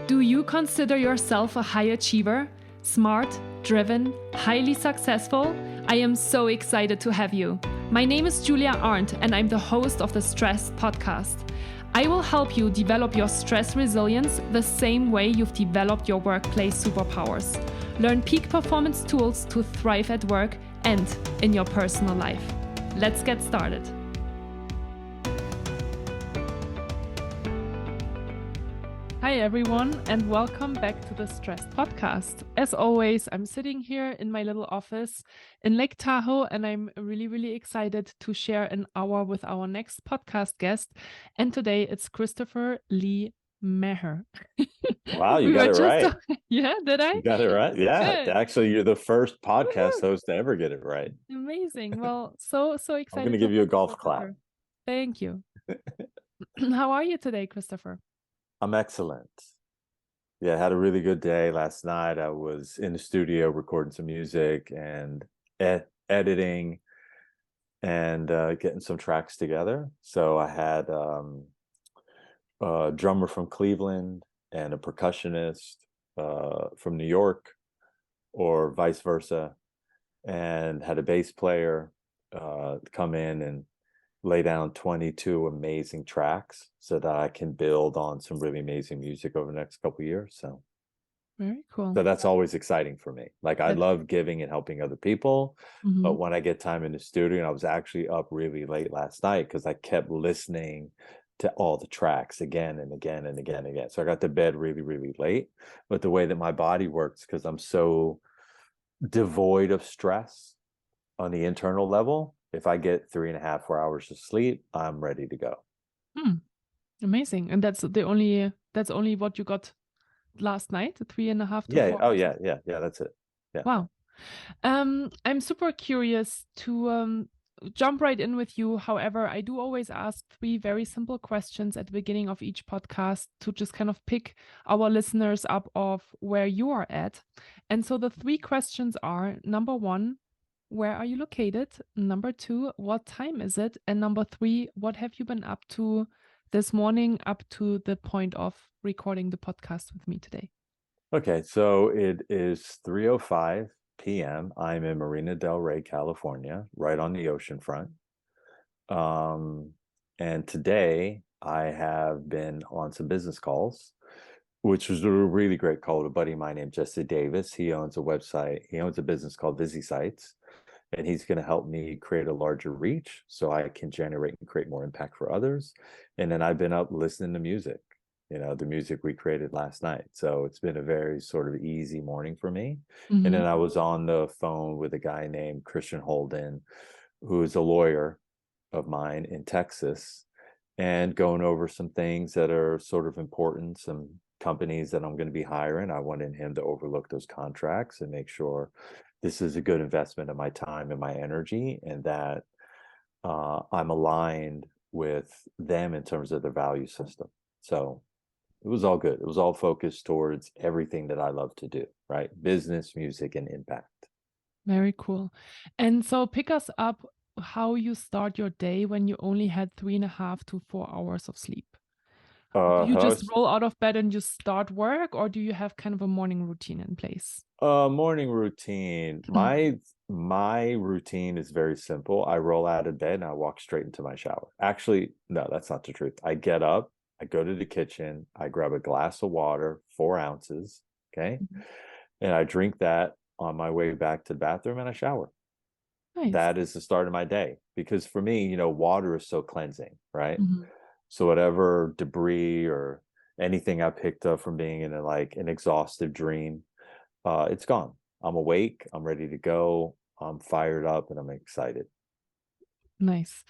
Do you consider yourself a high achiever? Smart, driven, highly successful? I am so excited to have you. My name is Julia Arndt and I'm the host of the Stress Podcast. I will help you develop your stress resilience the same way you've developed your workplace superpowers. Learn peak performance tools to thrive at work and in your personal life. Let's get started. Hi everyone, and welcome back to the Stress Podcast. As always, I'm sitting here in my little office in Lake Tahoe, and I'm really excited to share an hour with our next podcast guest. And today it's Christopher Lee Maher. Wow, you got it right. Yeah, did I? You got it right. Yeah, Good. actually, you're the first podcast host to ever get it right. Amazing. Well, so excited. I'm going to give you a golf clap. Thank you. How are you today, Christopher? I'm excellent. Yeah, I had a really good day last night. I was in the studio recording some music and editing and getting some tracks together. So I had a drummer from Cleveland and a percussionist from New York, or vice versa, and had a bass player come in and lay down 22 amazing tracks so that I can build on some really amazing music over the next couple of years. So very cool. So that's always exciting for me. Like, I love giving and helping other people, but when I get time in the studio, and I was actually up really late last night because I kept listening to all the tracks again and again and again and again. So I got to bed really late. But the way that my body works, because I'm so devoid of stress on the internal level, if I get 3.5, 4 hours of sleep, I'm ready to go. Amazing. And that's only what you got last night, 3.5 to 4 hours? Oh yeah, that's it. Yeah. Wow. I'm super curious to jump right in with you. However, I do always ask 3 very simple questions at the beginning of each podcast to just kind of pick our listeners up of where you are at. And so the 3 questions are: number 1, where are you located? Number 2, what time is it? And number 3, what have you been up to this morning up to the point of recording the podcast with me today? Okay, so it is 3:05 p.m. I'm in Marina del Rey, California, right on the ocean front. And today I have been on some business calls, which was a really great call with a buddy of mine named Jesse Davis. He owns a website. He owns a business called Busy Sites, and he's going to help me create a larger reach so I can generate and create more impact for others. And then I've been up listening to music, the music we created last night. So it's been a very sort of easy morning for me. And then I was on the phone with a guy named Christian Holden, who is a lawyer of mine in Texas, and going over some things that are sort of important, some companies that I'm going to be hiring. I wanted him to overlook those contracts and make sure this is a good investment of my time and my energy, and that I'm aligned with them in terms of their value system. So it was all good. It was all focused towards everything that I love to do, right? Business, music, and impact. Very cool. And so pick us up how you start your day when you only had 3.5 to 4 hours of sleep. Do you just roll out of bed and just start work, or do you have kind of a morning routine in place? Morning routine. My routine is very simple. I roll out of bed and I walk straight into my shower. Actually, no, that's not the truth. I get up, I go to the kitchen, I grab a glass of water, 4 ounces, okay? And I drink that on my way back to the bathroom, and I shower. Nice. That is the start of my day, because for me, water is so cleansing, right? So whatever debris or anything I picked up from being in an exhaustive dream, it's gone. I'm awake, I'm ready to go, I'm fired up, and I'm excited. Nice.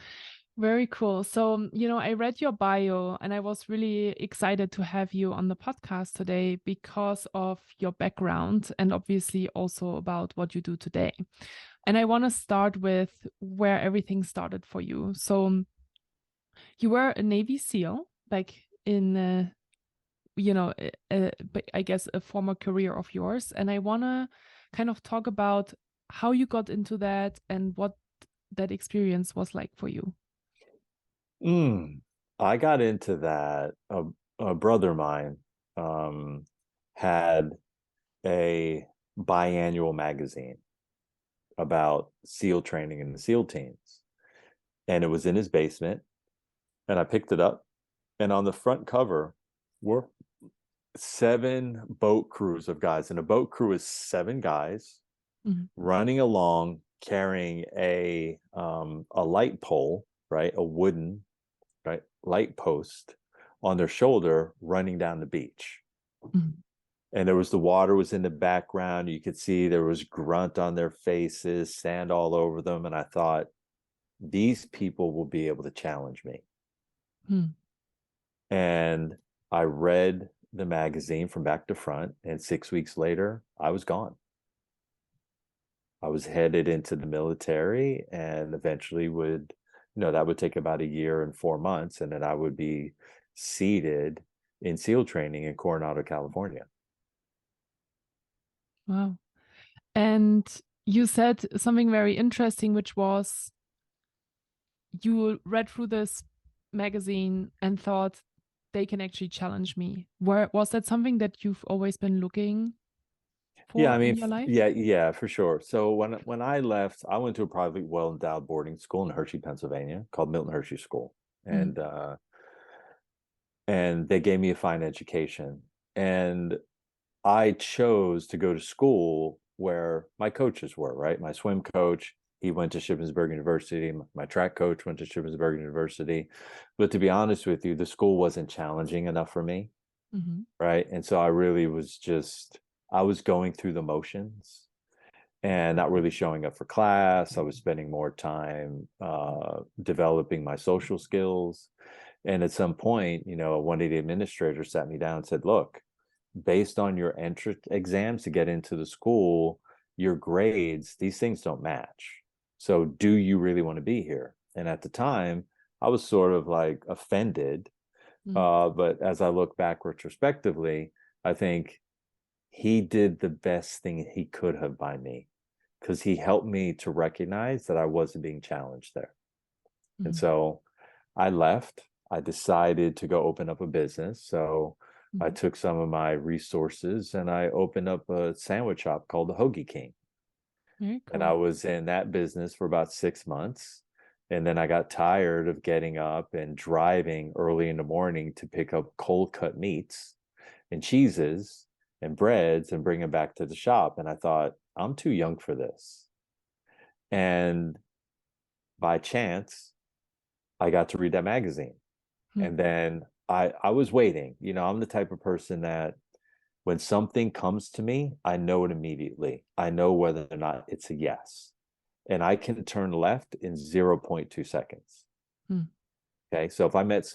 Very cool. So, I read your bio and I was really excited to have you on the podcast today because of your background and obviously also about what you do today. And I want to start with where everything started for you. So you were a Navy SEAL, like in, I guess a former career of yours. And I want to kind of talk about how you got into that and what that experience was like for you. I got into that. A brother of mine had a biannual magazine about SEAL training and the SEAL teams. And it was in his basement. And I picked it up. And on the front cover were 7 boat crews of guys. And a boat crew is 7 guys running along carrying a light pole, right? A wooden, right, light post on their shoulder running down the beach. And there was the water was in the background. You could see there was grunt on their faces, sand all over them. And I thought, these people will be able to challenge me. And I read the magazine from back to front, and 6 weeks later, I was gone. I was headed into the military, and eventually that would take about a year and 4 months, and then I would be seated in SEAL training in Coronado, California. Wow. And you said something very interesting, which was you read through this magazine and thought they can actually challenge me. Was that something that you've always been looking for in your life? Yeah, for sure. So when I left, I went to a privately well-endowed boarding school in Hershey, Pennsylvania, called Milton Hershey School, and they gave me a fine education. And I chose to go to school where my coaches were, right? My swim coach, he went to Shippensburg University. My track coach went to Shippensburg University. But to be honest with you, the school wasn't challenging enough for me, right? And so I really I was going through the motions and not really showing up for class. I was spending more time developing my social skills. And at some point, one of the administrators sat me down and said, look, based on your entrance exams to get into the school, your grades, these things don't match. So do you really want to be here? And at the time, I was sort of like offended. But as I look back retrospectively, I think he did the best thing he could have by me, because he helped me to recognize that I wasn't being challenged there. And so I left. I decided to go open up a business. So I took some of my resources and I opened up a sandwich shop called the Hoagie King. Very cool. And I was in that business for about 6 months. And then I got tired of getting up and driving early in the morning to pick up cold cut meats and cheeses and breads and bring them back to the shop. And I thought, I'm too young for this. And by chance, I got to read that magazine. And then I was waiting. I'm the type of person that when something comes to me, I know it immediately. I know whether or not it's a yes. And I can turn left in 0.2 seconds. Okay. So if I met,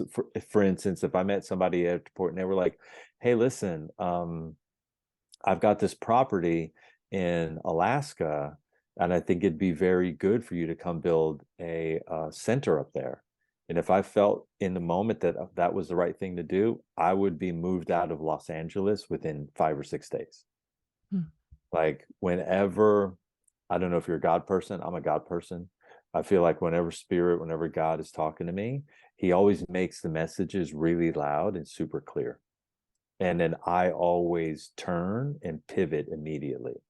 for instance, if I met somebody at the port and they were like, hey, listen, I've got this property in Alaska, and I think it'd be very good for you to come build a center up there. And if I felt in the moment that that was the right thing to do, I would be moved out of Los Angeles within 5 or 6 days. Like whenever, I don't know if you're a God person, I'm a God person. I feel like whenever God is talking to me, he always makes the messages really loud and super clear. And then I always turn and pivot immediately.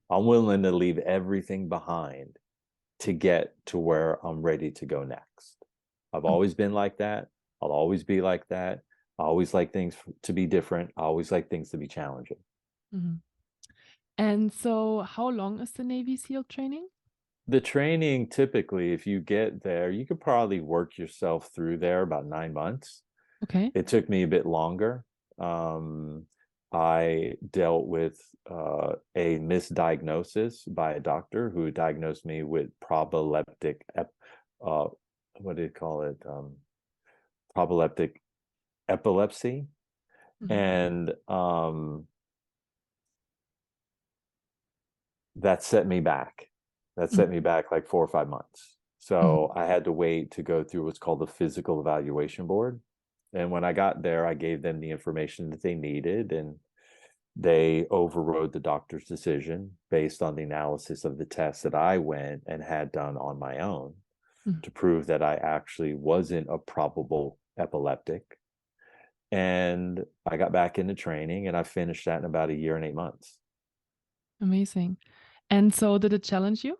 I'm willing to leave everything behind to get to where I'm ready to go next. I've always been like that. I'll always be like that. I always like things to be different. I always like things to be challenging. And so how long is the Navy SEAL training? The training, typically, if you get there, you could probably work yourself through there about 9 months. Okay. It took me a bit longer. I dealt with a misdiagnosis by a doctor who diagnosed me with proleptic, what do you call it? Proleptic epilepsy. And that set me back. That set me back like 4 or 5 months. So I had to wait to go through what's called the physical evaluation board. And when I got there, I gave them the information that they needed, and they overrode the doctor's decision based on the analysis of the tests that I went and had done on my own to prove that I actually wasn't a probable epileptic. And I got back into training, and I finished that in about 1 year and 8 months. Amazing. And so did it challenge you?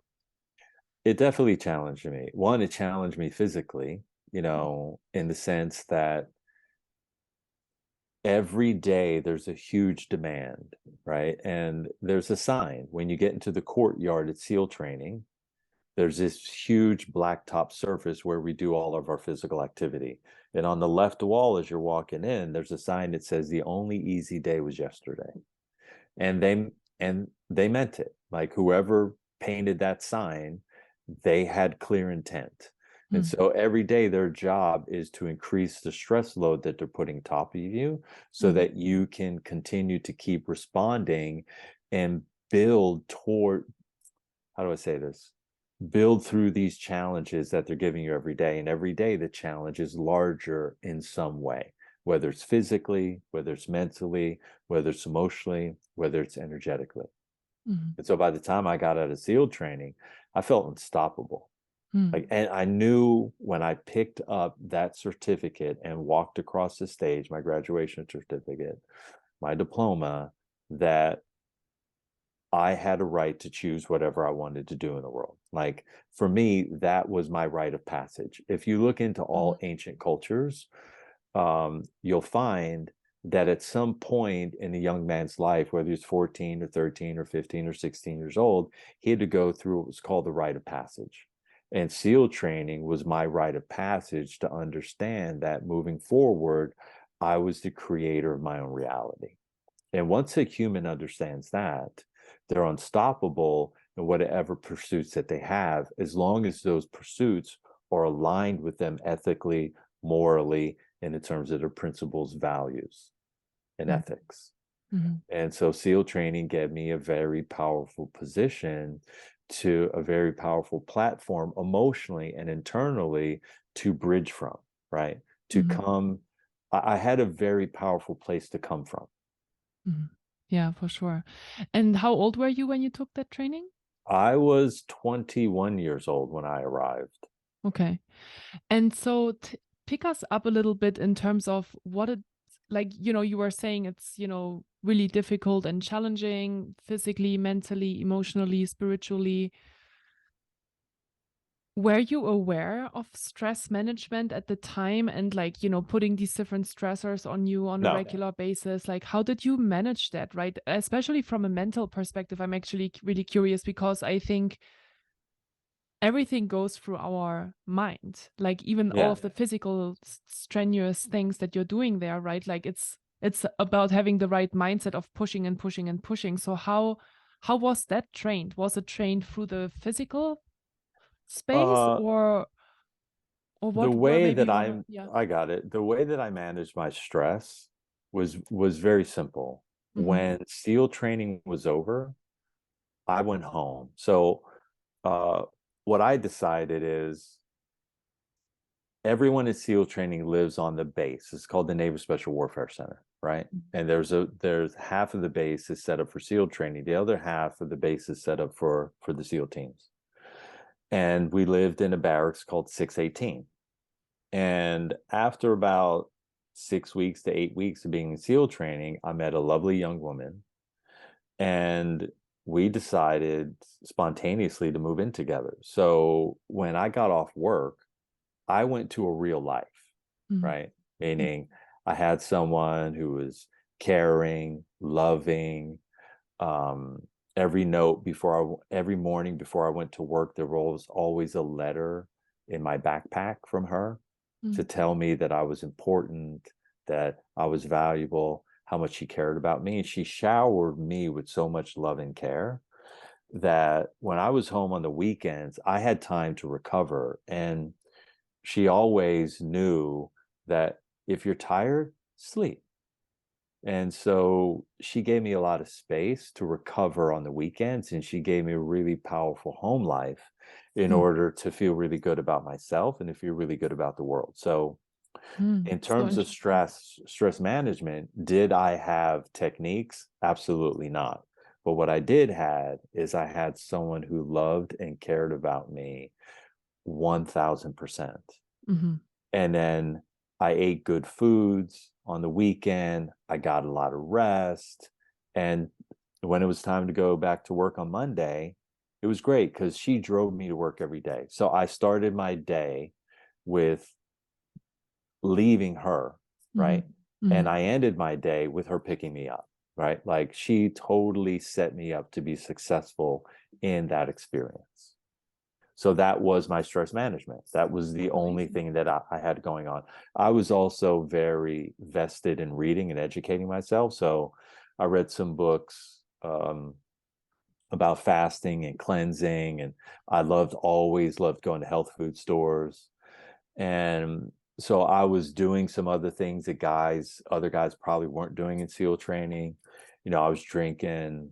It definitely challenged me. One, it challenged me physically, Mm, in the sense that every day there's a huge demand, right? And there's a sign when you get into the courtyard at SEAL training. There's this huge blacktop surface where we do all of our physical activity. And on the left wall, as you're walking in, there's a sign that says the only easy day was yesterday. And they meant it. Like whoever painted that sign, they had clear intent. And mm, so every day their job is to increase the stress load that they're putting top of you so mm, that you can continue to keep responding and build toward, how do I say this? Build through these challenges that they're giving you every day. And every day the challenge is larger in some way, whether it's physically, whether it's mentally, whether it's emotionally, whether it's energetically. mm, And so by the time I got out of SEAL training, I felt unstoppable. mm, Like, and I knew when I picked up that certificate and walked across the stage, my graduation certificate, my diploma, that I had a right to choose whatever I wanted to do in the world. Like for me, that was my rite of passage. If you look into mm, all ancient cultures, you'll find that at some point in a young man's life, whether he's 14 or 13 or 15 or 16 years old, he had to go through what was called the rite of passage. And SEAL training was my rite of passage to understand that moving forward, I was the creator of my own reality. And once a human understands that, they're unstoppable in whatever pursuits that they have, as long as those pursuits are aligned with them ethically, morally, and in terms of their principles, values, and mm, ethics. mm, And so SEAL training gave me a very powerful position, to a very powerful platform emotionally and internally to bridge from, right? To mm, come, I had a very powerful place to come from. mm. Yeah, for sure. And how old were you when you took that training? I was 21 years old when I arrived. Okay. And so pick us up a little bit in terms of what it like, you were saying it's, really difficult and challenging physically, mentally, emotionally, spiritually. Were you aware of stress management at the time and like, putting these different stressors on you on a No. regular basis? Like, how did you manage that, right? Especially from a mental perspective, I'm actually really curious because I think everything goes through our mind, like even all Yeah. of the physical strenuous things that you're doing there, right? Like it's about having the right mindset of pushing and pushing and pushing. So how was that trained? Was it trained through the physical space Uh, or the what were way maybe that one of yeah. I got it. The way that I managed my stress was very simple. Mm-hmm. When SEAL training was over, I went home. So, uh, what I decided is everyone in SEAL training lives on the base. It's called the Naval Special Warfare Center, right? And there's half of the base is set up for SEAL training. The other half of the base is set up for the SEAL teams. And we lived in a barracks called 618. And after about 6 weeks to 8 weeks of being in SEAL training, I met a lovely young woman, and we decided spontaneously to move in together. So when I got off work, I went to a real life, Mm-hmm. right? Meaning I had someone who was caring, loving. Um, every morning before I went to work, there was always a letter in my backpack from her to tell me that I was important, that I was valuable, how much she cared about me. And she showered me with so much love and care that when I was home on the weekends, I had time to recover. And she always knew that if you're tired, sleep. And so she gave me a lot of space to recover on the weekends, and she gave me a really powerful home life in order to feel really good about myself and to feel really good about the world. So Mm-hmm. in So terms of interesting. stress management, did I have techniques? Absolutely not. But what I did had is I had someone who loved and cared about me 1000%. Mm-hmm. And then I ate good foods. On the weekend, I got a lot of rest. And when it was time to go back to work on Monday, it was great because she drove me to work every day. So I started my day with leaving her, right? And I ended my day with her picking me up, right? Like she totally set me up to be successful in that experience. So that was my stress management. That was the only thing that I had going on. I was also very vested in reading and educating myself. So I read some books about fasting and cleansing, and I always loved going to health food stores. And so I was doing some other things that other guys probably weren't doing in SEAL training. I was drinking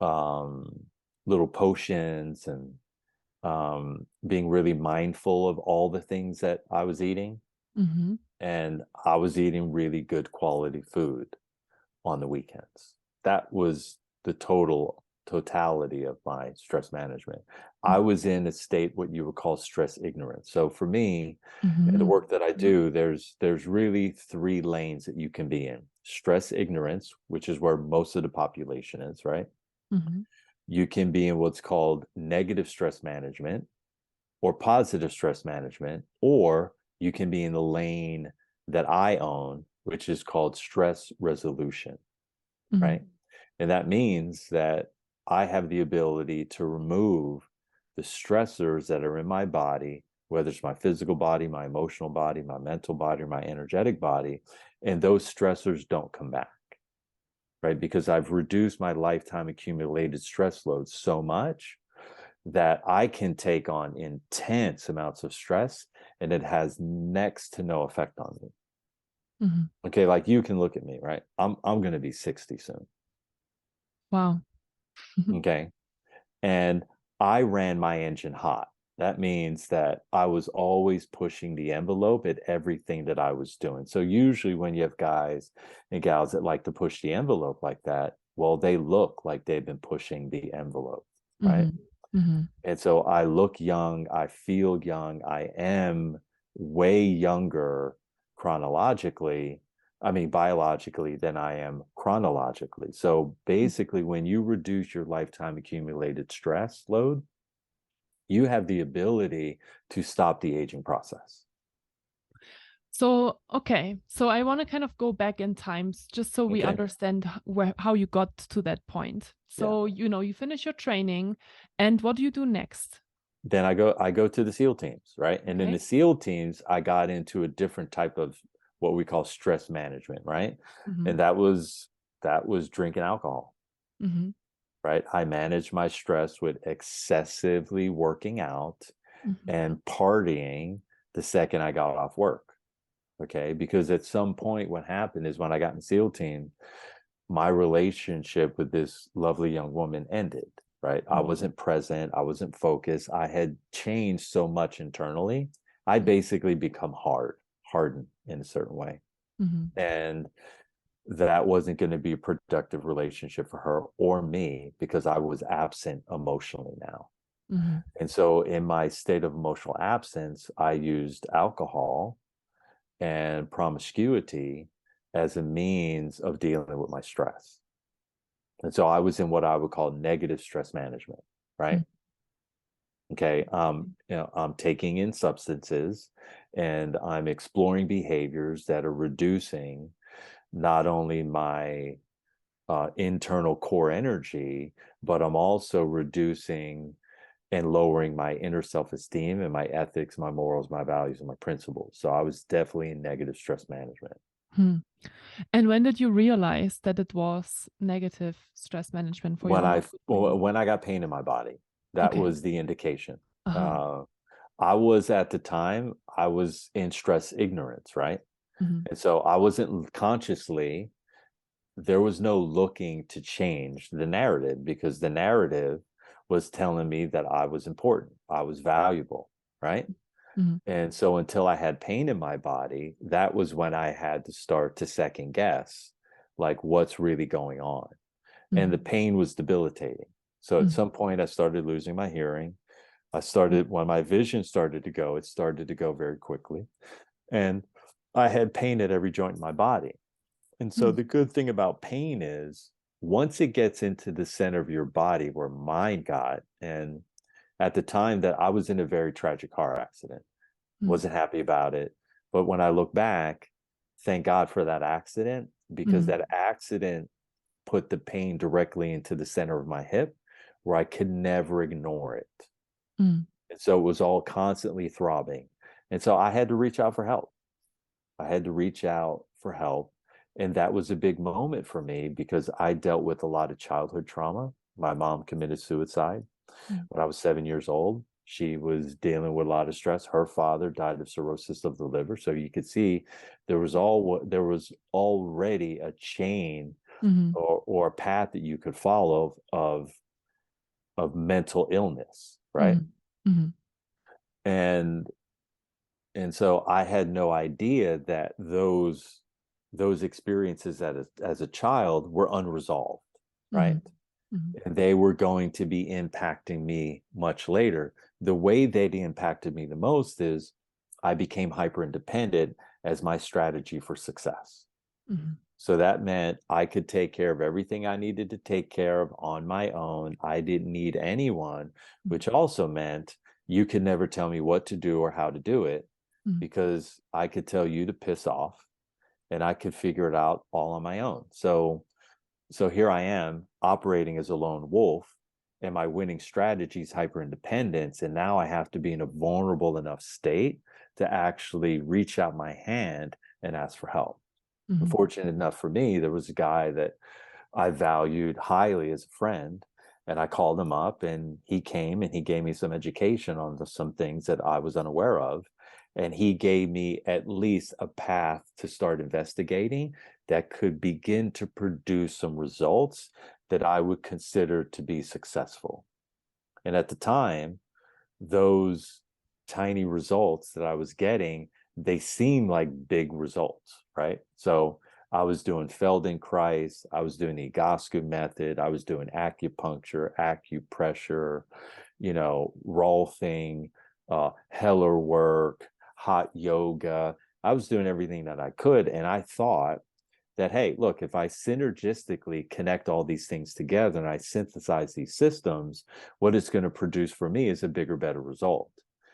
little potions and being really mindful of all the things that I was eating. And I was eating really good quality food on the weekends. That was the totality of my stress management. I was in a state what you would call stress ignorance. So for me, in the work that I do, there's really three lanes that you can be in. Stress ignorance, which is where most of the population is, right? You can be in what's called negative stress management or positive stress management, or you can be in the lane that I own, which is called stress resolution, right? And that means that I have the ability to remove the stressors that are in my body, whether it's my physical body, my emotional body, my mental body, or my energetic body, and those stressors don't come back, right? Because I've reduced my lifetime accumulated stress load so much that I can take on intense amounts of stress and it has next to no effect on me. Okay, like you can look at me, right? I'm going to be 60 soon. Wow. Okay. And I ran my engine hot. That means that I was always pushing the envelope at everything that I was doing. So usually when you have guys and gals that like to push the envelope like that, well, they look like they've been pushing the envelope, right? And so I look young, I feel young, I am way younger chronologically, biologically than I am chronologically. So basically, when you reduce your lifetime accumulated stress load, you have the ability to stop the aging process. So, okay. So I want to kind of go back in times just so we understand how you got to that point. So, you finish your training and what do you do next? Then I go to the SEAL teams, right? And in the SEAL teams, I got into a different type of what we call stress management, right? And that was drinking alcohol. Right? I managed my stress with excessively working out and partying the second I got off work. Okay. Because at some point, what happened is when I got in SEAL team, my relationship with this lovely young woman ended. Right. I wasn't present. I wasn't focused. I had changed so much internally. I basically become hardened in a certain way. And that wasn't going to be a productive relationship for her or me because I was absent emotionally now. And so in my state of emotional absence, I used alcohol and promiscuity as a means of dealing with my stress. And so I was in what I would call negative stress management, right? Okay. I'm taking in substances and I'm exploring behaviors that are reducing not only my internal core energy, but I'm also reducing and lowering my inner self-esteem and my ethics, my morals, my values, and my principles. So I was definitely in negative stress management. And when did you realize that it was negative stress management for you? When I got pain in my body, that was the indication. I was at the time, I was in stress ignorance, right? And so I wasn't consciously, there was no looking to change the narrative because the narrative was telling me that I was important, I was valuable, right? And so until I had pain in my body, that was when I had to start to second guess, like what's really going on. And the pain was debilitating. So at some point I started losing my hearing. When my vision started to go, it started to go very quickly. And I had pain at every joint in my body. And so the good thing about pain is once it gets into the center of your body where mine got, and at the time that I was in a very tragic car accident, wasn't happy about it. But when I look back, thank God for that accident, because that accident put the pain directly into the center of my hip where I could never ignore it. And so it was all constantly throbbing. And so I had to reach out for help. I had to reach out for help. And that was a big moment for me because I dealt with a lot of childhood trauma. My mom committed suicide when I was 7 years old. She was dealing with a lot of stress. Her father died of cirrhosis of the liver. So you could see there was already a chain or a path that you could follow of mental illness, right? And and so I had no idea that those experiences as a child were unresolved, right? And they were going to be impacting me much later. The way they impacted me the most is I became hyper independent as my strategy for success. So that meant I could take care of everything I needed to take care of on my own. I didn't need anyone, which also meant you could never tell me what to do or how to do it because I could tell you to piss off and I could figure it out all on my own. So here I am operating as a lone wolf, and my winning strategy is hyper independence. And now I have to be in a vulnerable enough state to actually reach out my hand and ask for help. Fortunate enough for me, there was a guy that I valued highly as a friend, and I called him up and he came and he gave me some education on some things that I was unaware of. And he gave me at least a path to start investigating that could begin to produce some results that I would consider to be successful. And at the time, those tiny results that I was getting, they seemed like big results, right? So I was doing Feldenkrais, I was doing the Egoscue method, I was doing acupuncture, acupressure, Rolfing, Heller work, hot yoga. I was doing everything that I could. And I thought that, hey, look, if I synergistically connect all these things together and I synthesize these systems, what it's going to produce for me is a bigger, better result.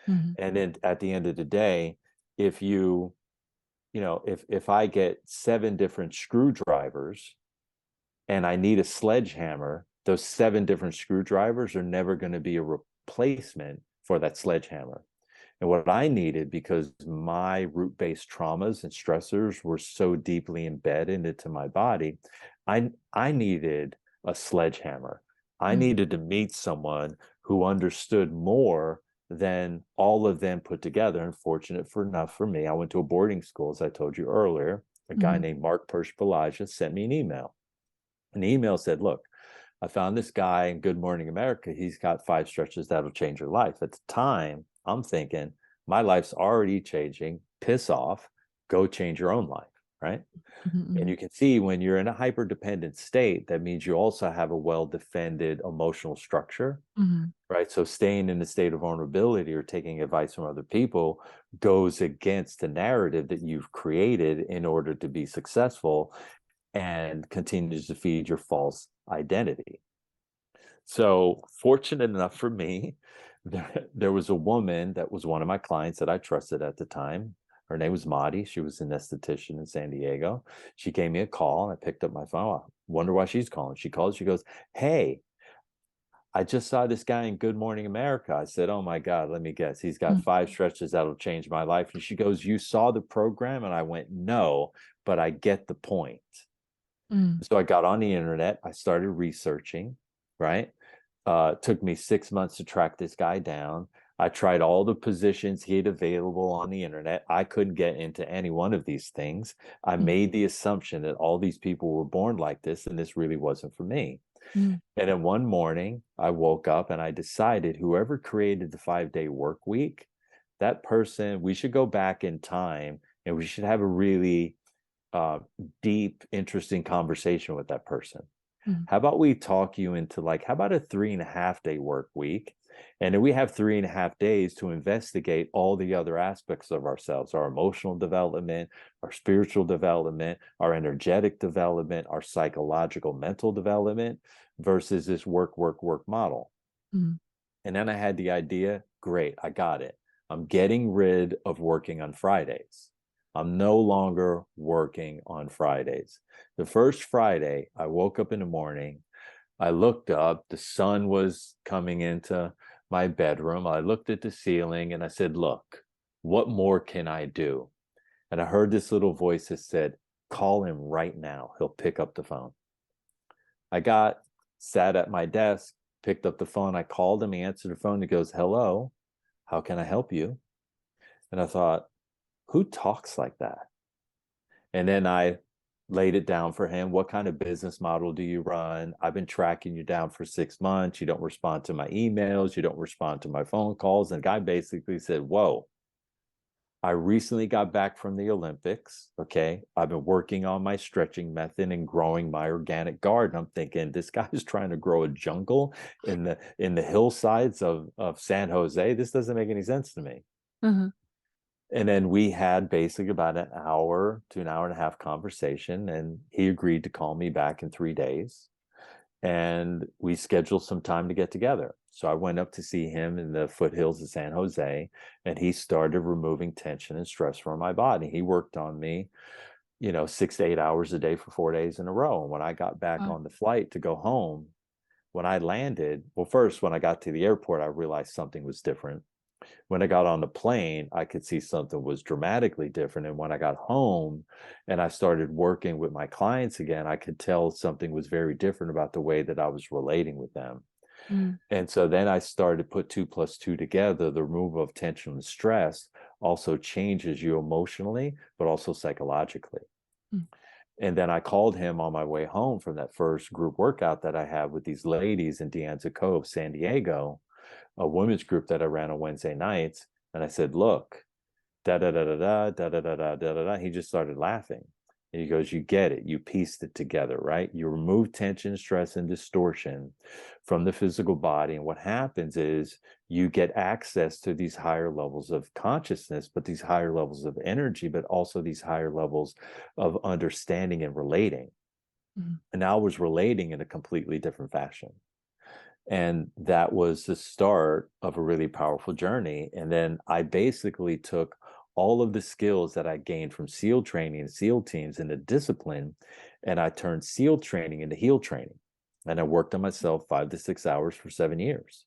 And then at the end of the day, if if I get 7 different screwdrivers and I need a sledgehammer, those 7 different screwdrivers are never going to be a replacement for that sledgehammer. And what I needed, because my root-based traumas and stressors were so deeply embedded into my body, I needed a sledgehammer. I needed to meet someone who understood more than all of them put together. And fortunate enough for me, I went to a boarding school, as I told you earlier. A guy named Mark Persh-Balaja sent me an email. And the email said, look, I found this guy in Good Morning America. He's got 5 stretches that'll change your life. At the time, I'm thinking, my life's already changing. Piss off. Go change your own life, right? And you can see when you're in a hyper-dependent state, that means you also have a well-defended emotional structure, right? So staying in a state of vulnerability or taking advice from other people goes against the narrative that you've created in order to be successful and continues to feed your false identity. So fortunate enough for me, there was a woman that was one of my clients that I trusted at the time. Her name was Maddie. She was an esthetician in San Diego. She gave me a call and I picked up my phone. I wonder why she's calling. She calls, she goes, hey, I just saw this guy in Good Morning America. I said, oh my God, let me guess. He's got 5 stretches that'll change my life. And she goes, you saw the program? And I went, no, but I get the point. So I got on the internet. I started researching, right? Took me 6 months to track this guy down. I tried all the positions he had available on the internet. I couldn't get into any one of these things. I made the assumption that all these people were born like this, and this really wasn't for me. And then one morning, I woke up and I decided whoever created the 5-day work week, that person, we should go back in time and we should have a really deep, interesting conversation with that person. How about we talk you into how about a 3.5-day work week? And then we have 3.5 days to investigate all the other aspects of ourselves, our emotional development, our spiritual development, our energetic development, our psychological mental development versus this work, work, work model. Mm. And then I had the idea, great, I got it. I'm getting rid of working on Fridays. I'm no longer working on Fridays. The first Friday, I woke up in the morning, I looked up, the sun was coming into my bedroom. I looked at the ceiling and I said, look, what more can I do? And I heard this little voice that said, call him right now. He'll pick up the phone. Sat at my desk, picked up the phone. I called him, he answered the phone. He goes, hello, how can I help you? And I thought, who talks like that? And then I laid it down for him. What kind of business model do you run? I've been tracking you down for 6 months. You don't respond to my emails. You don't respond to my phone calls. And the guy basically said, whoa, I recently got back from the Olympics. Okay. I've been working on my stretching method and growing my organic garden. I'm thinking this guy's trying to grow a jungle in the hillsides of San Jose. This doesn't make any sense to me. Uh-huh. And then we had basically about an hour to an hour and a half conversation, and he agreed to call me back in 3 days. And we scheduled some time to get together. So I went up to see him in the foothills of San Jose, and he started removing tension and stress from my body. He worked on me, 6 to 8 hours a day for 4 days in a row. And when I got back Wow. on the flight to go home, when I landed, well, first, when I got to the airport, I realized something was different. When I got on the plane, I could see something was dramatically different. And when I got home and I started working with my clients again, I could tell something was very different about the way that I was relating with them. Mm. And so then I started to put 2 plus 2 together. The removal of tension and stress also changes you emotionally, but also psychologically. Mm. And then I called him on my way home from that first group workout that I had with these ladies in De Anza Cove, San Diego, a women's group that I ran on Wednesday nights. And I said, look, da da da da da da da da da da da da. He just started laughing. And he goes, you get it. You pieced it together, right? You remove tension, stress, and distortion from the physical body. And what happens is you get access to these higher levels of consciousness, but these higher levels of energy, but also these higher levels of understanding and relating. Mm. And I was relating in a completely different fashion. And that was the start of a really powerful journey. And then I basically took all of the skills that I gained from SEAL training and SEAL teams into discipline, and I turned SEAL training into HEAL training. And I worked on myself 5 to 6 hours for 7 years.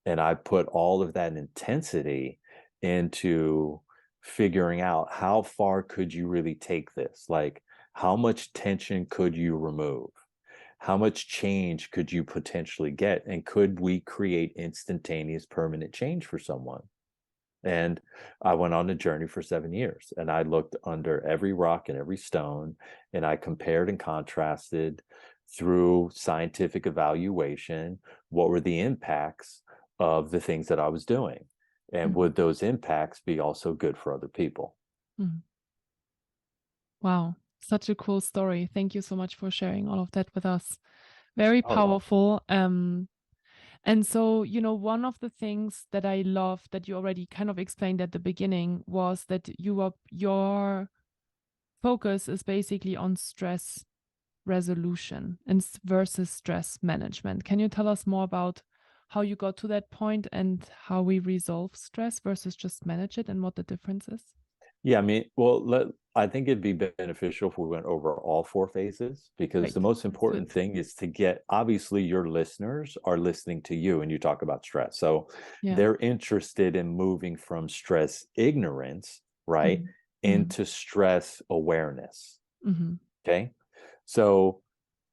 And I put all of that intensity into figuring out how far could you really take this? Like, how much tension could you remove? How much change could you potentially get? And could we create instantaneous permanent change for someone? And I went on a journey for 7 years, and I looked under every rock and every stone, and I compared and contrasted through scientific evaluation what were the impacts of the things that I was doing, and Mm. would those impacts be also good for other people? Mm. Wow. Such a cool story. Thank you so much for sharing all of that with us. Very Oh, powerful. And so, one of the things that I love that you already kind of explained at the beginning was that your focus is basically on stress resolution and versus stress management. Can you tell us more about how you got to that point and how we resolve stress versus just manage it and what the difference is? yeah, I mean, I think it'd be beneficial if we went over all 4 phases, because the Great. most Let's do important it. thing is to get, obviously, your listeners are listening to you and you talk about stress. So Yeah. they're interested in moving from stress ignorance, right, Mhm. Mhm. into stress awareness. Mhm. Okay. So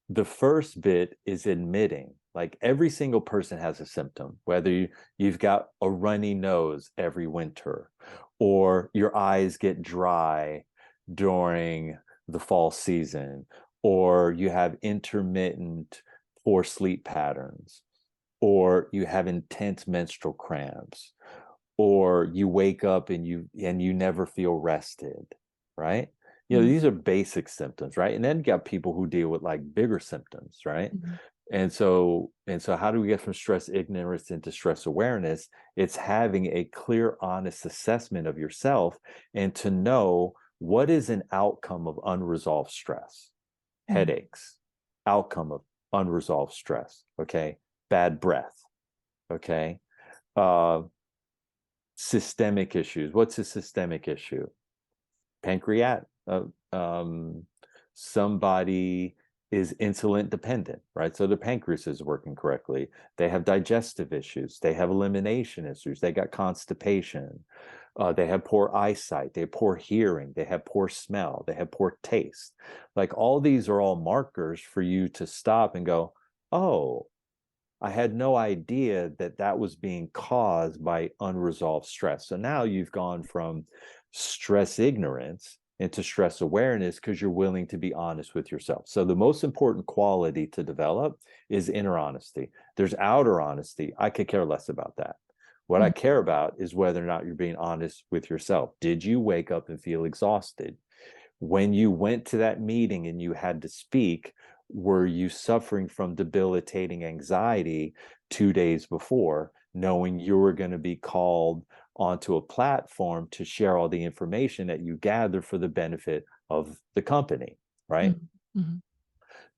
the first bit is admitting, like, every single person has a symptom, whether you've got a runny nose every winter, or your eyes get dry during the fall season, or you have intermittent poor sleep patterns, or you have intense menstrual cramps, or you wake up and you never feel rested, right? Mhm. These are basic symptoms, right? And then you got people who deal with like bigger symptoms, right? Mhm. And so how do we get from stress ignorance into stress awareness? It's having a clear, honest assessment of yourself and to know what is an outcome of unresolved stress. Mm. Headaches, outcome of unresolved stress. Okay. Bad breath. Okay. Uh, Systemic issues. What's a systemic issue? Pancreatic. Somebody is insulin dependent, right? So the pancreas is working correctly. They have digestive issues. They have elimination issues. They got constipation. They have poor eyesight. They have poor hearing. They have poor smell. They have poor taste. Like all these are all markers for you to stop and go, oh, I had no idea that that was being caused by unresolved stress. So now you've gone from stress ignorance into stress awareness because you're willing to be honest with yourself. So the most important quality to develop is inner honesty. There's outer honesty. I could care less about that. What I Mm. care about is whether or not you're being honest with yourself. Did you wake up and feel exhausted? When you went to that meeting and you had to speak, were you suffering from debilitating anxiety 2 days before, knowing you were going to be called onto a platform to share all the information that you gather for the benefit of the company, right? Mm. Mm.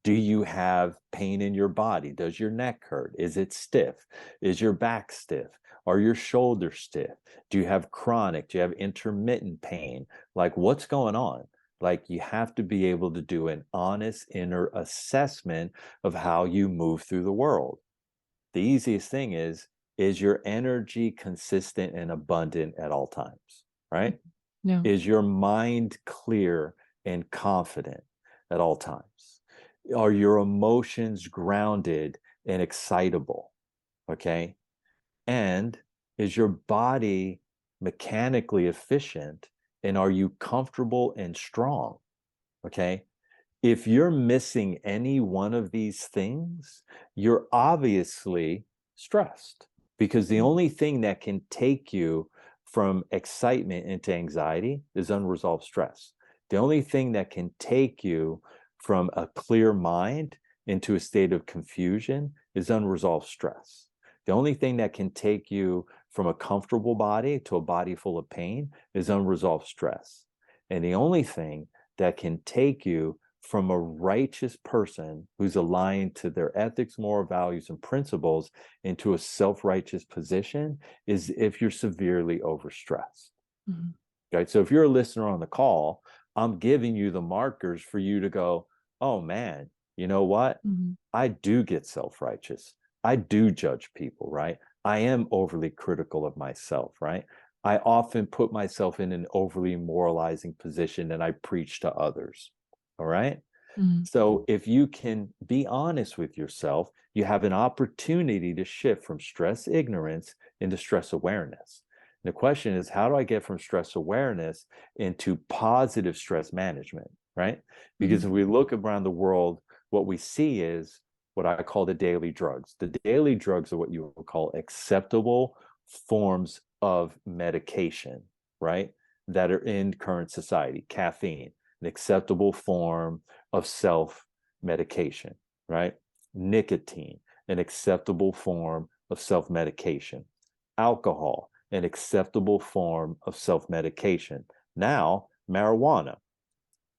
Do you have pain in your body? Does your neck hurt? Is it stiff? Is your back stiff? Are your shoulders stiff? Do you have chronic? Do you have intermittent pain? Like, what's going on? Like, you have to be able to do an honest inner assessment of how you move through the world. The easiest thing is your energy consistent and abundant at all times, right? Yeah. Is your mind clear and confident at all times? Are your emotions grounded and excitable? Okay. And is your body mechanically efficient? And are you comfortable and strong? Okay. If you're missing any one of these things, you're obviously stressed because the Mm. only thing that can take you from excitement into anxiety is unresolved stress. The only thing that can take you from a clear mind into a state of confusion is unresolved stress. The only thing that can take you from a comfortable body to a body full of pain is unresolved stress. And the only thing that can take you from a righteous person who's aligned to their ethics, moral values, and principles into a self-righteous position is if you're severely overstressed. Mm. Okay. So if you're a listener on the call, I'm giving you the markers for you to go, oh man, you know what? Mm. I do get self-righteous. I do judge people, right? I am overly critical of myself, right? I often put myself in an overly moralizing position and I preach to others. All right. Mm. So if you can be honest with yourself, you have an opportunity to shift from stress ignorance into stress awareness. And the question is, how do I get from stress awareness into positive stress management, right? Because Mm. if we look around the world, what we see is what I call the daily drugs. The daily drugs are what you would call acceptable forms of medication, right? That are in current society. Caffeine, an acceptable form of self-medication, right? Nicotine, an acceptable form of self-medication. Alcohol, an acceptable form of self-medication. Now, marijuana,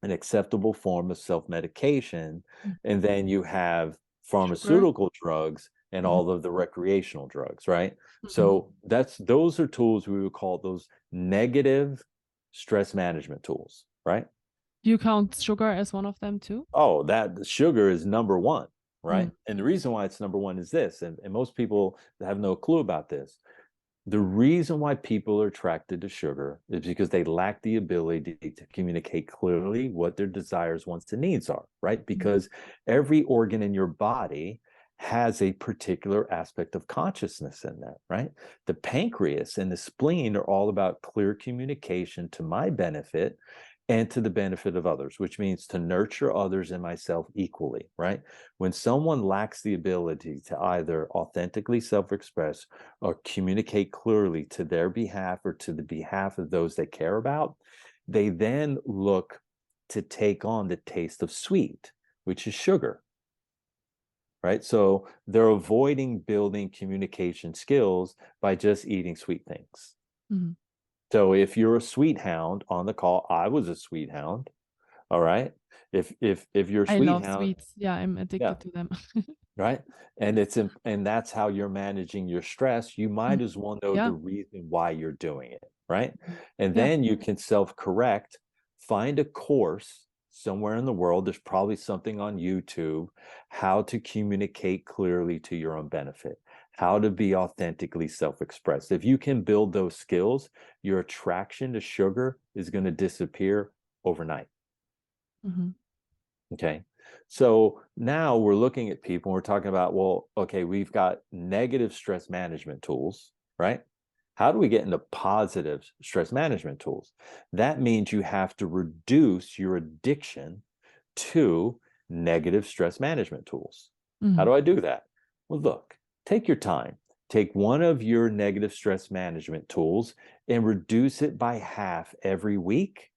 an acceptable form of self-medication. Mm. And then you have Sugar. pharmaceutical drugs and Mm. all of the recreational drugs, right? Mm. So those are tools we would call those negative stress management tools, right? Do you count sugar as one of them too? Oh, that sugar is number one, right? Mm. And the reason why it's number one is this, and most people have no clue about this. The reason why people are attracted to sugar is because they lack the ability to communicate clearly what their desires, wants, and needs are, right? Mm. Because every organ in your body has a particular aspect of consciousness in that, right? The pancreas and the spleen are all about clear communication to my benefit and to the benefit of others, which means to nurture others and myself equally, right? When someone lacks the ability to either authentically self-express or communicate clearly to their behalf or to the behalf of those they care about, they then look to take on the taste of sweet, which is sugar. right? So they're avoiding building communication skills by just eating sweet things. Mhm. So if you're a sweet hound on the call, I was a sweet hound, all right? If you're a I sweet love hound, sweets. Yeah, I'm yeah, addicted to them. right? And that's how you're managing your stress. You Mm. might as well know the Yeah. reason why you're doing it, right? Mhm. And Yeah. then you can self-correct, find a course somewhere in the world. There's probably something on YouTube, how to communicate clearly to your own benefit, how to be authentically self-expressed. If you can build those skills, your attraction to sugar is going to disappear overnight. Mhm. Okay. So now we're looking at people, and we're talking about, well, okay, we've got negative stress management tools, right? How do we get into positive stress management tools? That means you have to reduce your addiction to negative stress management tools. How Mhm. do I do that? Well, look, take your time. Take one of your negative stress management tools and reduce it by half every week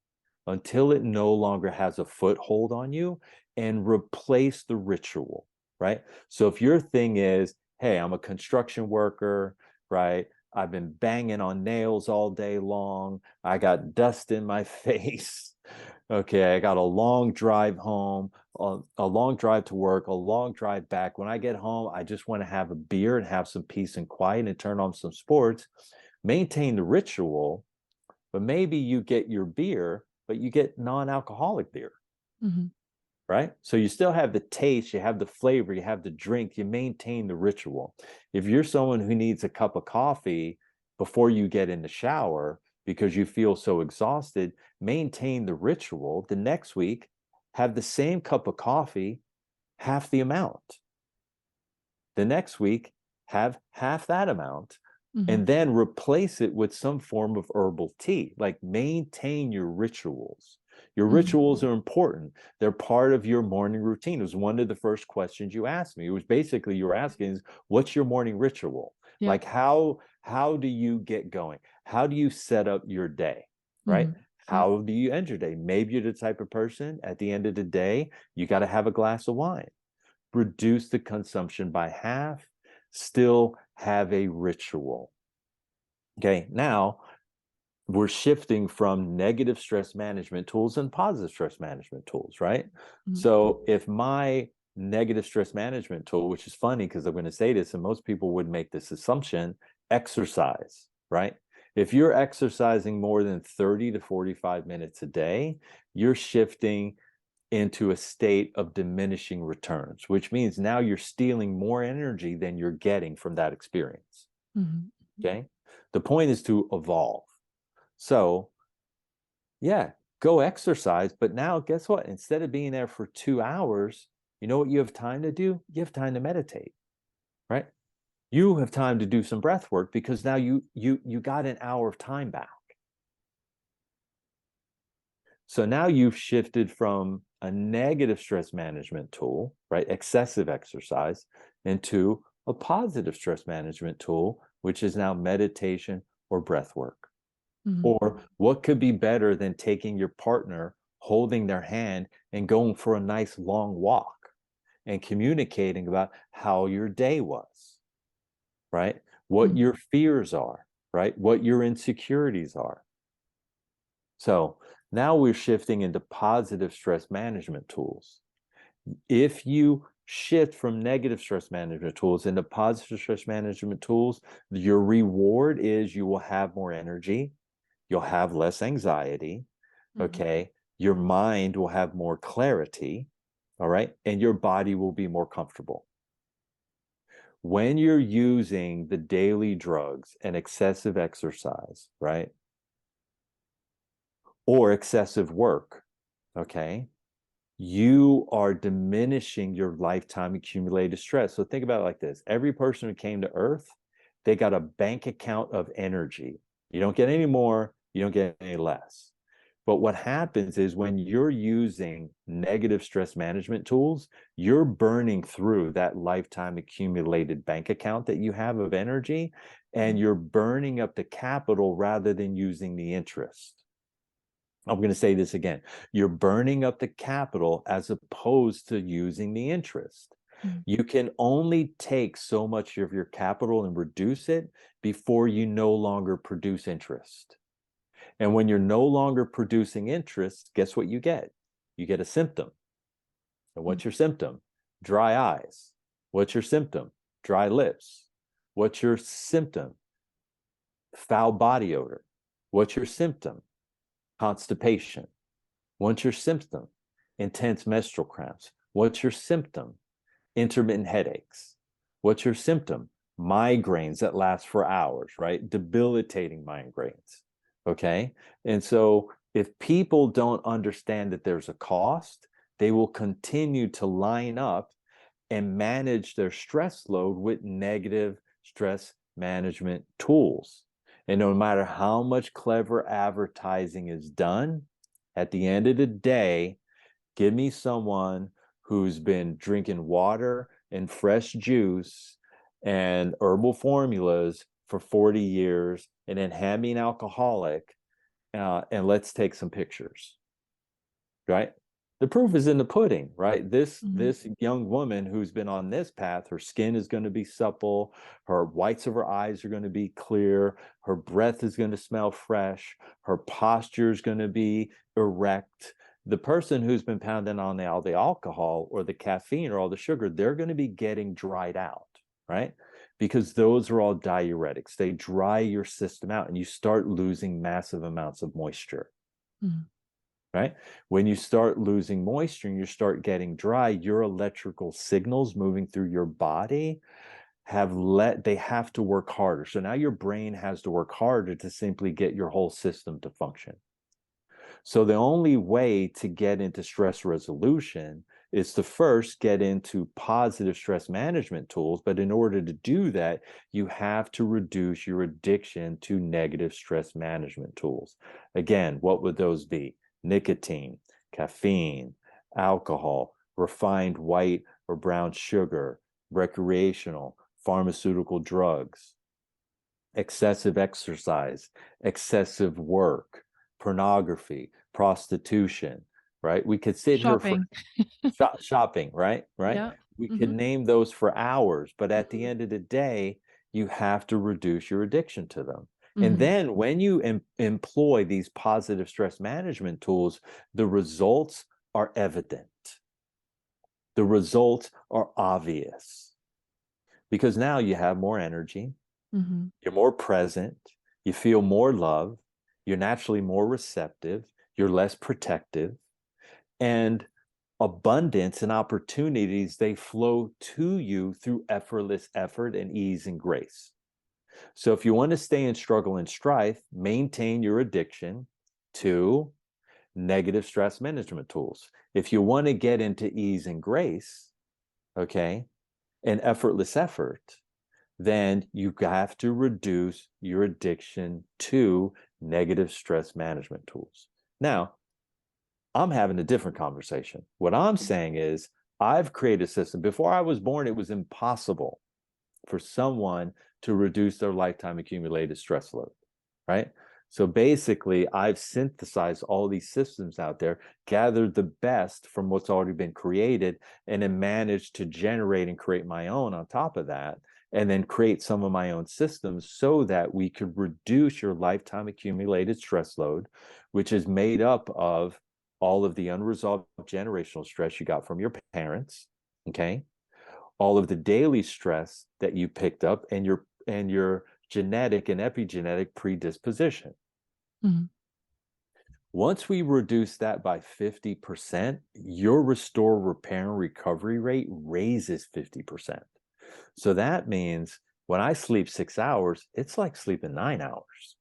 until it no longer has a foothold on you, and replace the ritual, right? So if your thing is, hey, I'm a construction worker, right? I've been banging on nails all day long. I got dust in my face. Okay, I got a long drive home, a long drive to work, a long drive back. When I get home, I just want to have a beer and have some peace and quiet and turn on some sports. Maintain the ritual, but maybe you get your beer, but you get non-alcoholic beer, Mhm. right? So you still have the taste, you have the flavor, you have the drink, you maintain the ritual. If you're someone who needs a cup of coffee before you get in the shower because you feel so exhausted, maintain the ritual. The next week, have the same cup of coffee, half the amount. The next week, have half that amount, Mhm. and then replace it with some form of herbal tea. Like, maintain your rituals. Your Mhm. rituals are important. They're part of your morning routine. It was one of the first questions you asked me. It was basically, you were asking is, what's your morning ritual? Yeah. Like, how do you get going? How do you set up your day? Right? Mhm. Yeah. How do you end your day? Maybe you're the type of person at the end of the day, you got to have a glass of wine. Reduce the consumption by half, still have a ritual. Okay, now we're shifting from negative stress management tools and positive stress management tools, right? Mhm. So if my negative stress management tool, which is funny because I'm going to say this, and most people would make this assumption, exercise, right? If you're exercising more than 30 to 45 minutes a day, you're shifting into a state of diminishing returns, which means now you're stealing more energy than you're getting from that experience. Mhm. Okay. The point is to evolve. So, yeah, go exercise. But now, guess what? Instead of being there for 2 hours, you know what you have time to do? You have time to meditate, right? You have time to do some breath work because now you got an hour of time back. So now you've shifted from a negative stress management tool, right? Excessive exercise, into a positive stress management tool, which is now meditation or breath work. Mhm. Or what could be better than taking your partner, holding their hand, and going for a nice long walk and communicating about how your day was, right? What Mhm. your fears are, right? What your insecurities are. So now we're shifting into positive stress management tools. If you shift from negative stress management tools into positive stress management tools, your reward is you will have more energy, you'll have less anxiety, Mhm. okay? Your mind will have more clarity, all right? And your body will be more comfortable. When you're using the daily drugs and excessive exercise, right? Or excessive work, okay? You are diminishing your lifetime accumulated stress. So think about it like this. Every person who came to Earth, they got a bank account of energy. You don't get any more, you don't get any less. But what happens is when you're using negative stress management tools, you're burning through that lifetime accumulated bank account that you have of energy, and you're burning up the capital rather than using the interest. I'm going to say this again. You're burning up the capital as opposed to using the interest. You can only take so much of your capital and reduce it before you no longer produce interest. And when you're no longer producing interest, guess what you get? You get a symptom. And what's your symptom? Dry eyes. What's your symptom? Dry lips. What's your symptom? Foul body odor. What's your symptom? Constipation. What's your symptom? Intense menstrual cramps. What's your symptom? Intermittent headaches. What's your symptom? Migraines that last for hours, right? Debilitating migraines. Okay. And so if people don't understand that there's a cost, they will continue to line up and manage their stress load with negative stress management tools. And no matter how much clever advertising is done, at the end of the day, give me someone who's been drinking water and fresh juice and herbal formulas for 40 years and then hand me an alcoholic and let's take some pictures, right? The proof is in the pudding, right? This young woman who's been on this path, her skin is going to be supple, her whites of her eyes are going to be clear, her breath is going to smell fresh, her posture is going to be erect. The person who's been pounding on all the alcohol or the caffeine or all the sugar, they're going to be getting dried out, right? Because those are all diuretics. They dry your system out and you start losing massive amounts of moisture. Right? When you start losing moisture and you start getting dry, your electrical signals moving through your body they have to work harder. So now your brain has to work harder to simply get your whole system to function. So the only way to get into stress resolution is to first get into positive stress management tools. But in order to do that, you have to reduce your addiction to negative stress management tools. Again, what would those be? Nicotine, caffeine, alcohol, refined white or brown sugar, recreational, pharmaceutical drugs, excessive exercise, excessive work, pornography, prostitution, right? We could sit here for shopping, right? Yeah. We could name those for hours, but at the end of the day, you have to reduce your addiction to them. And then when you employ these positive stress management tools, the results are evident. The results are obvious because now you have more energy, you're more present, you feel more love, you're naturally more receptive, you're less protective, and abundance and opportunities, they flow to you through effortless effort and ease and grace. So if you want to stay in struggle and strife, maintain your addiction to negative stress management tools. If you want to get into ease and grace, okay, and effortless effort, then you have to reduce your addiction to negative stress management tools. Now, I'm having a different conversation. What I'm saying is I've created a system. Before I was born, it was impossible for someone to reduce their lifetime accumulated stress load, right? So basically, I've synthesized all these systems out there, gathered the best from what's already been created, and then managed to generate and create my own on top of that, and then create some of my own systems so that we could reduce your lifetime accumulated stress load, which is made up of all of the unresolved generational stress you got from your parents, okay? All of the daily stress that you picked up and your genetic and epigenetic predisposition. Once we reduce that by 50%, your restore, repair, and recovery rate raises 50%. So that means when I sleep 6 hours, it's like sleeping 9 hours.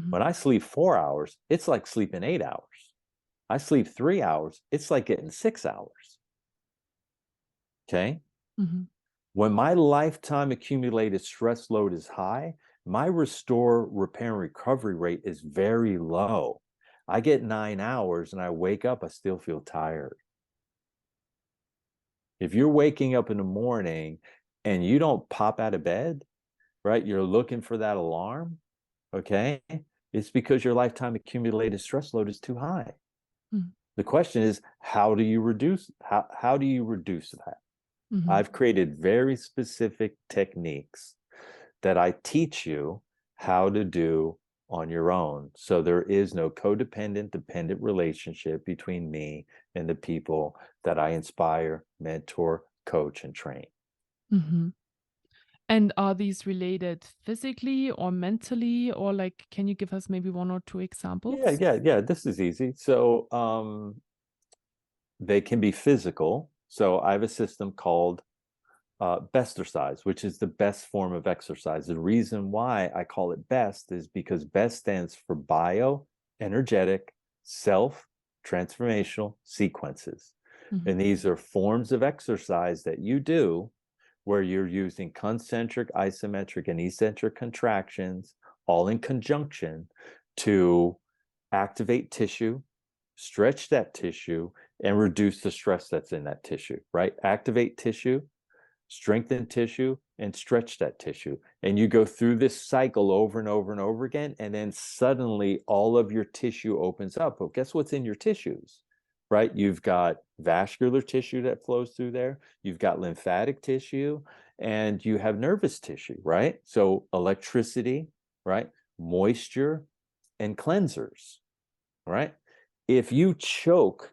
When I sleep 4 hours, it's like sleeping 8 hours. I sleep 3 hours, it's like getting 6 hours. Okay? When my lifetime accumulated stress load is high, my restore, repair, and recovery rate is very low. I get 9 hours and I wake up, I still feel tired. If you're waking up in the morning and you don't pop out of bed, right? You're looking for that alarm, okay? It's because your lifetime accumulated stress load is too high. The question is, how do you reduce that? Mm-hmm. I've created very specific techniques that I teach you how to do on your own. So there is no codependent, dependent relationship between me and the people that I inspire, mentor, coach, and train. Mm-hmm. And are these related physically or mentally, or like, can you give us maybe one or two examples? Yeah. This is easy. So they can be physical. So I have a system called Bestercise, which is the best form of exercise. The reason why I call it best is because best stands for bio, energetic, self, transformational sequences. Mm-hmm. And these are forms of exercise that you do where you're using concentric, isometric, and eccentric contractions all in conjunction to activate tissue, stretch that tissue, and reduce the stress that's in that tissue, right? Activate tissue, strengthen tissue, and stretch that tissue. And you go through this cycle over and over and over again. And then suddenly all of your tissue opens up. But guess what's in your tissues, right? You've got vascular tissue that flows through there. You've got lymphatic tissue, and you have nervous tissue, right? So electricity, right? Moisture and cleansers, right? If you choke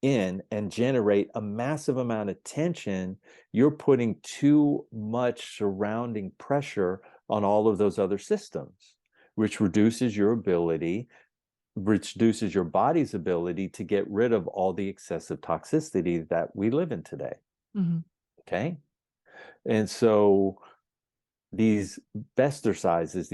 in and generate a massive amount of tension, you're putting too much surrounding pressure on all of those other systems, which reduces your ability, reduces your body's ability to get rid of all the excessive toxicity that we live in today. Mm-hmm. Okay. And so these exercises,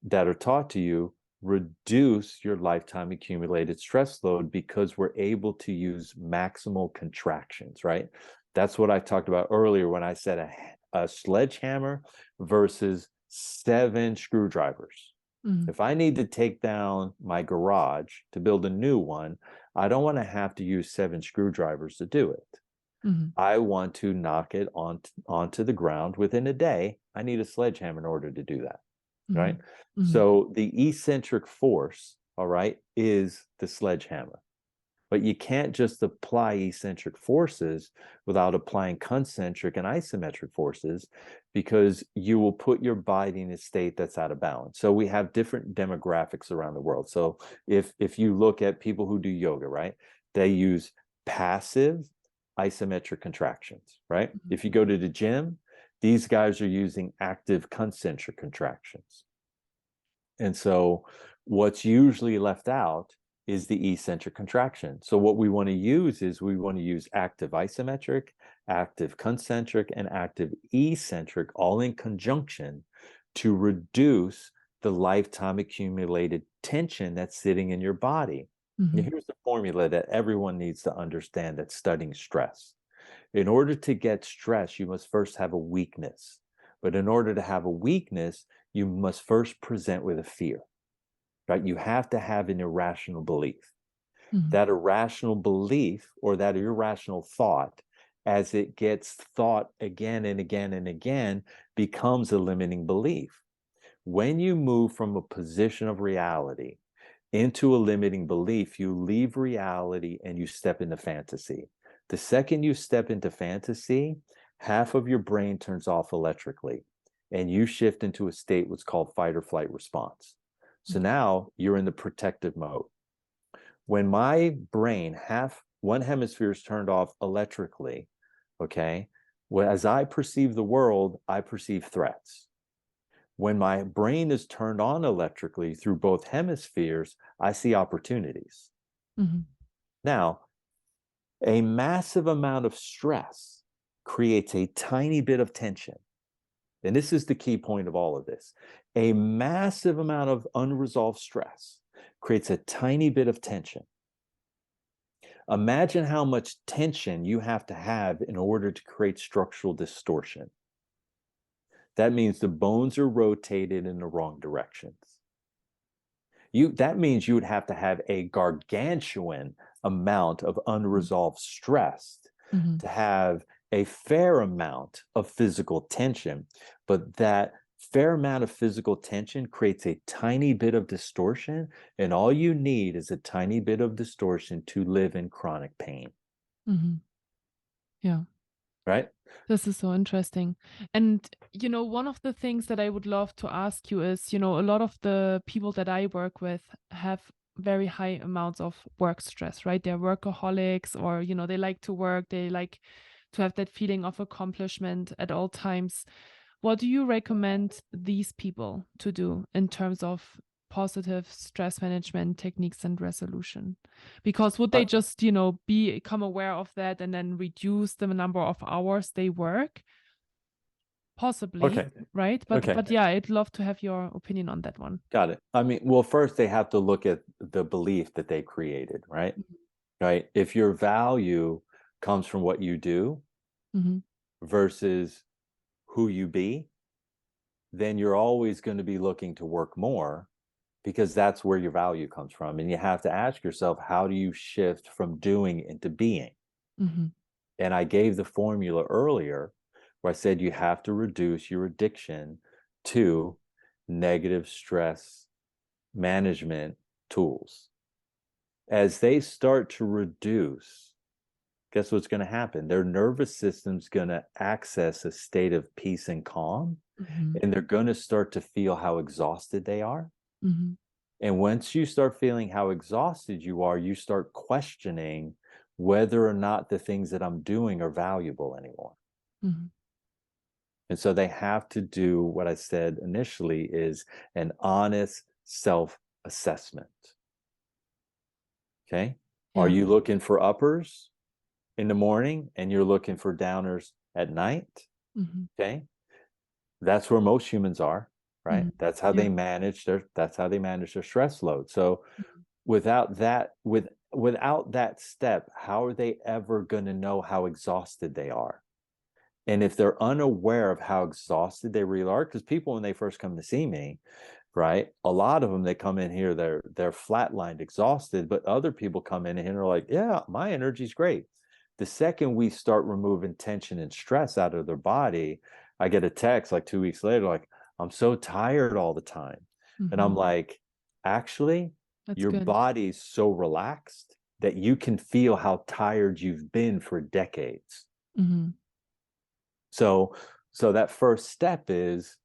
that are taught to you reduce your lifetime accumulated stress load because we're able to use maximal contractions, right? That's what I talked about earlier when I said a sledgehammer versus 7 screwdrivers. Mm-hmm. If I need to take down my garage to build a new one, I don't want to have to use 7 screwdrivers to do it. Mm-hmm. I want to knock it onto the ground within a day. I need a sledgehammer in order to do that, right? Mm-hmm. So the eccentric force, all right, is the sledgehammer. But you can't just apply eccentric forces without applying concentric and isometric forces, because you will put your body in a state that's out of balance. So we have different demographics around the world. So if you look at people who do yoga, right, they use passive isometric contractions, right? Mm-hmm. If you go to the gym, these guys are using active concentric contractions. And so what's usually left out is the eccentric contraction. So what we want to use is we want to use active isometric, active concentric, and active eccentric all in conjunction to reduce the lifetime accumulated tension that's sitting in your body. Mm-hmm. Here's the formula that everyone needs to understand that's studying stress. In order to get stress, you must first have a weakness. But in order to have a weakness, you must first present with a fear, right? You have to have an irrational belief. Mm-hmm. That irrational belief or that irrational thought, as it gets thought again and again and again, becomes a limiting belief. When you move from a position of reality into a limiting belief, you leave reality and you step into fantasy. The second you step into fantasy, half of your brain turns off electrically and you shift into a state what's called fight or flight response. So now you're in the protective mode. When my brain, one hemisphere is turned off electrically, okay, well, as I perceive the world, I perceive threats. When my brain is turned on electrically through both hemispheres, I see opportunities. Mm-hmm. Now, a massive amount of stress creates a tiny bit of tension. And this is the key point of all of this. A massive amount of unresolved stress creates a tiny bit of tension. Imagine how much tension you have to have in order to create structural distortion. That means the bones are rotated in the wrong directions. That means you would have to have a gargantuan amount of unresolved stress Mm-hmm. to have a fair amount of physical tension. But that fair amount of physical tension creates a tiny bit of distortion, and all you need is a tiny bit of distortion to live in chronic pain. Mhm. Yeah. Right? This is so interesting. And, one of the things that I would love to ask you is, a lot of the people that I work with have very high amounts of work stress, right? They're workaholics, or, they like to work, they like to have that feeling of accomplishment at all times. What do you recommend these people to do in terms of positive stress management techniques and resolution? Because would they Uh, just, become aware of that and then reduce the number of hours they work? Possibly, okay. right? But Okay. but yeah, I'd love to have your opinion on that one. Got it. I mean, well, first they have to look at the belief that they created, right? Mhm. Right. If your value comes from what you do Mhm. versus who you be, then you're always going to be looking to work more because that's where your value comes from. And you have to ask yourself, how do you shift from doing into being? Mhm. And I gave the formula earlier where I said you have to reduce your addiction to negative stress management tools. As they start to reduce, guess what's going to happen? Their nervous system's going to access a state of peace and calm, Mhm. and they're going to start to feel how exhausted they are. Mhm. And once you start feeling how exhausted you are, you start questioning whether or not the things that I'm doing are valuable anymore. Mhm. And so they have to do what I said initially is an honest self-assessment. Okay. Are Yeah. you looking for uppers in the morning and you're looking for downers at night? Mhm. Okay. That's where most humans are, right? Mhm. That's how Yeah. they manage their stress load. So Mhm. without that step, how are they ever going to know how exhausted they are? And if they're unaware of how exhausted they really are, because people, when they first come to see me, right, a lot of them, they come in here, they're flatlined, exhausted, but other people come in here and are like, yeah, my energy's great. The second we start removing tension and stress out of their body, I get a text like 2 weeks later, like, I'm so tired all the time. And I'm Mhm. like, actually, That's your good. body's so relaxed that you can feel how tired you've been for decades. Mhm. So, so that first step is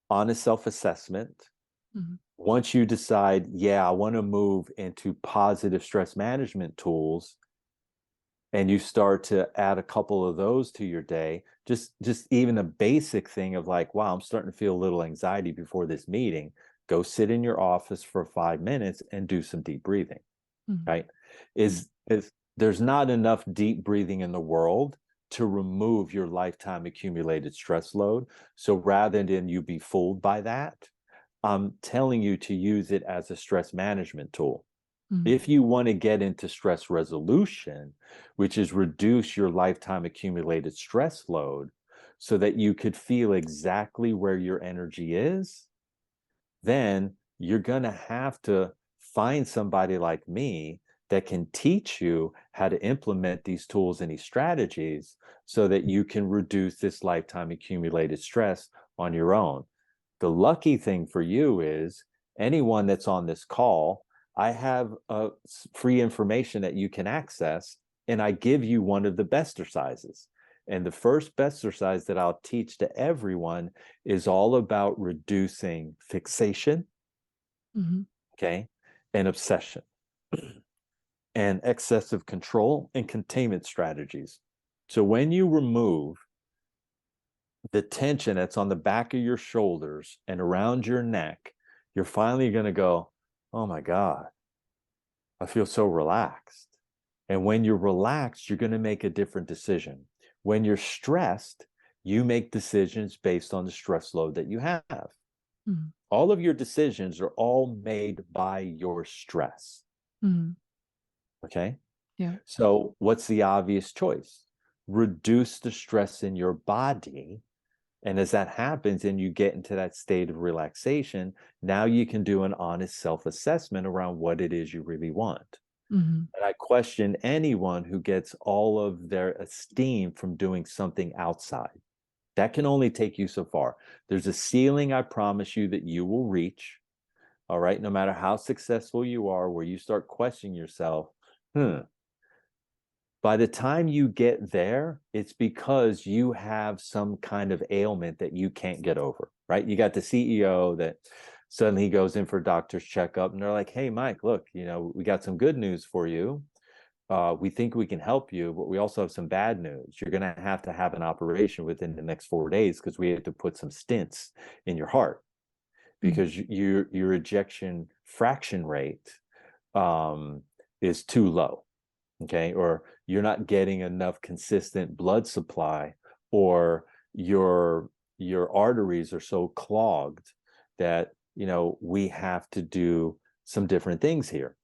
honest self-assessment. Mhm. Once you decide, yeah, I want to move into positive stress management tools, and you start to add a couple of those to your day, just even a basic thing of like, wow, I'm starting to feel a little anxiety before this meeting. Go sit in your office for 5 minutes and do some deep breathing. Mhm. Right? Is there's not enough deep breathing in the world to remove your lifetime accumulated stress load. So rather than you be fooled by that, I'm telling you to use it as a stress management tool. Mhm. If you want to get into stress resolution, which is reduce your lifetime accumulated stress load so that you could feel exactly where your energy is, then you're going to have to find somebody like me that can teach you how to implement these tools and these strategies so that you can reduce this lifetime accumulated stress on your own. The lucky thing for you is anyone that's on this call, I have free information that you can access, and I give you one of the best exercises. And the first best exercise that I'll teach to everyone is all about reducing fixation, Mhm. okay, and obsession, and excessive control and containment strategies. So when you remove the tension that's on the back of your shoulders and around your neck, you're finally going to go, oh my God, I feel so relaxed. And when you're relaxed, you're going to make a different decision. When you're stressed, you make decisions based on the stress load that you have. Mhm. All of your decisions are all made by your stress. Mhm. Okay. Yeah. So, what's the obvious choice? Reduce the stress in your body. And as that happens and you get into that state of relaxation, now you can do an honest self assessment around what it is you really want. Mhm. And I question anyone who gets all of their esteem from doing something outside. That can only take you so far. There's a ceiling, I promise you, that you will reach. All right. No matter how successful you are, where you start questioning yourself, by the time you get there, it's because you have some kind of ailment that you can't get over, right? You got the CEO that suddenly goes in for a doctor's checkup and they're like, hey, Mike, look, we got some good news for you. We think we can help you, but we also have some bad news. You're going to have an operation within the next 4 days because we have to put some stents in your heart because your ejection fraction rate is too low. Okay. Or you're not getting enough consistent blood supply, or your arteries are so clogged that, we have to do some different things here.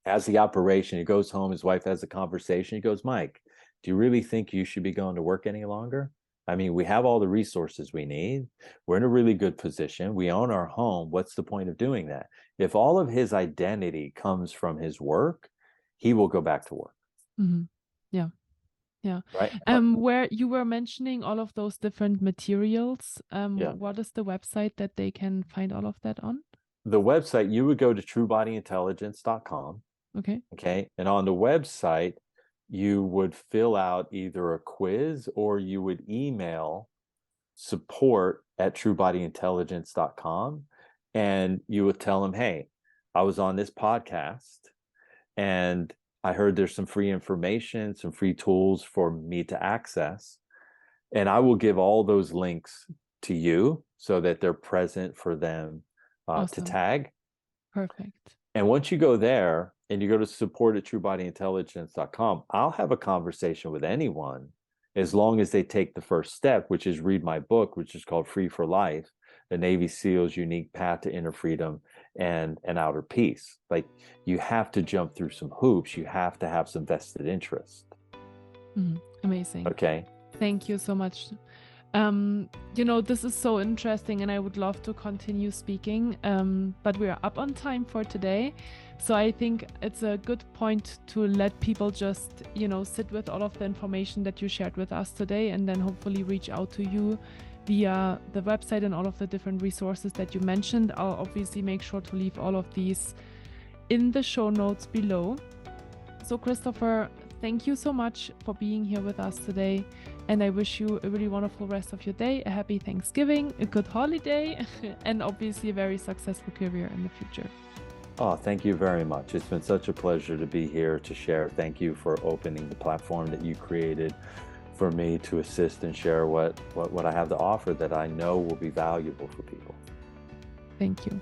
As the operation, he goes home, his wife has a conversation. He goes, Mike, do you really think you should be going to work any longer? I mean, we have all the resources we need. We're in a really good position. We own our home. What's the point of doing that? If all of his identity comes from his work, he will go back to work. Yeah. Yeah. Right. Where you were mentioning all of those different materials, what is the website that they can find all of that on? The website, you would go to truebodyintelligence.com. Okay. And on the website, you would fill out either a quiz or you would email support@truebodyintelligence.com. And you would tell them, hey, I was on this podcast and I heard there's some free information, some free tools for me to access. And I will give all those links to you so that they're present for them to tag. Perfect. And once you go there and you go to support@truebodyintelligence.com, I'll have a conversation with anyone as long as they take the first step, which is read my book, which is called Free for Life, the Navy SEAL's Unique Path to Inner Freedom and Outer Peace. Like, you have to jump through some hoops. You have to have some vested interest. Amazing. Okay. Thank you so much. This is so interesting and I would love to continue speaking, but we're up on time for today. So I think it's a good point to let people just, sit with all of the information that you shared with us today and then hopefully reach out to you via the website and all of the different resources that you mentioned. I'll obviously make sure to leave all of these in the show notes below. So Christopher, thank you so much for being here with us today. And I wish you a really wonderful rest of your day, a happy Thanksgiving, a good holiday, and obviously a very successful career in the future. Oh, thank you very much. It's been such a pleasure to be here to share. Thank you for opening the platform that you created for me to assist and share what I have to offer that I know will be valuable for people. Thank you.